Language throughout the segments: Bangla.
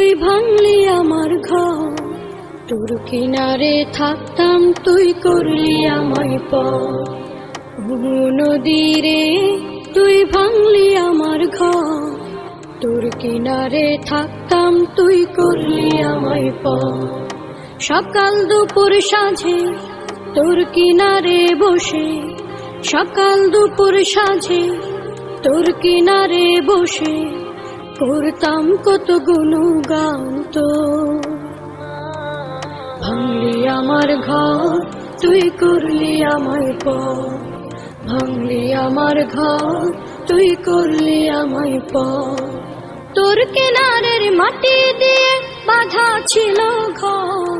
তুই ভাঙলি আমার ঘর, তোর কিনারে থাকতাম তুই করলি আমায় পর। নদী রে তুই ভাঙলি আমার ঘর, তোর কিনারে থাকতাম তুই করলি আমায় পর। সকাল দুপুর সাঁঝে তোর কিনারে বসে, সকাল দুপুর সাঁঝে তোর কিনারে বসে করতাম কত গুণগান তো। ভাঙলি আমার ঘর তুই করলি আমায় পর, ভাঙলি আমার ঘর তুই করলি আমায় পর। তোর কিনারের মাটি দিয়ে বাঁধা ছিল ঘর,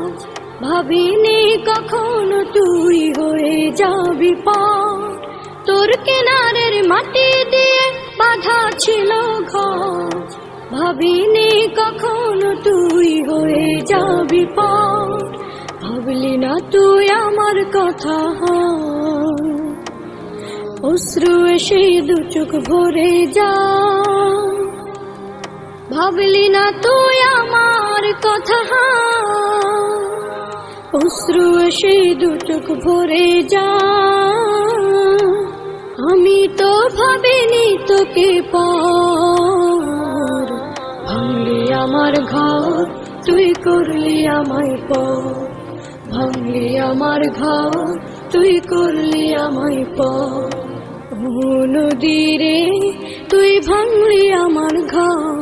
ভাবিনি কখনো তুই হয়ে যাবি পার। তোর কিনারের মাটি দিয়ে বাঁধা ছিল ঘর, ভাবিনি কখনো তুই হয়ে যাবি পার। ভাবলি না তুই আমার কথা, অশ্রু এসে দু চোখ ভরে যা। ভাবলি না তুই আমার কথা, অশ্রু এসে দু চোখ ভরে যা। আমি তো ভাবিনি তোকে পার। ভাঙলি আমার ঘর তুই করলি আমায় পর, ভাঙলি আমার ঘর তুই করলি আমায় পর। নদী রে তুই ভাঙলি আমার ঘর,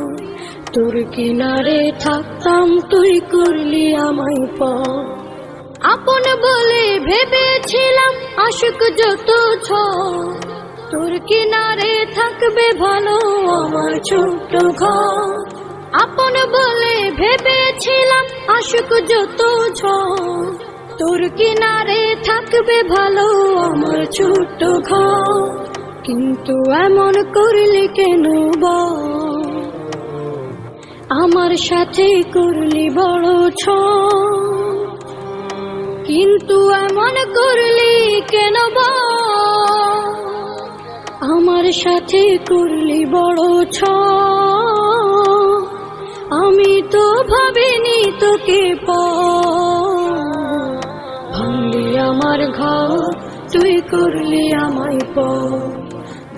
তোর কিনারে থাকতাম তুই করলি আমায় পর। আপন বলে ভেবেছিলাম আশুক যত ঝড়, তোর কিনারে থাকবে ভালো আমার ছোট্ট ঘর। আপন বলে ভেবেছিলাম আশুক যত ঝড়, তোর কিনারে থাকবে ভালো আমার ছোট্ট ঘর। কিন্তু এমন করলি কেন বল, আমার সাথে করলি বড় ছল। কিন্তু এমন করলি কেন বল, আমার সাথে করলি বড় ছল। আমি তো ভাবিনি তোকে পর। ভাঙলি আমার ঘর তুই করলি আমায় পর,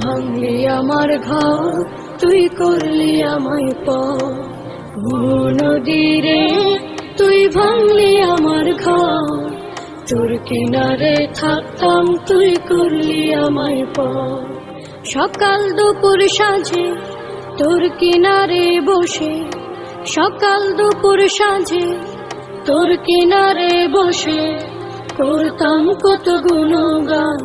ভাঙলি আমার ঘর তুই করলি আমায় পর। নদী রে তুই ভাঙলি আমার ঘর, তোর কিনারে থাকতাম তুই করলি আমায় পর। সকাল দুপুর সাঁঝে তোর কিনারে বসে, সকাল দুপুর সাঁঝে তোর কিনারে বসে করতাম কত গুণগান।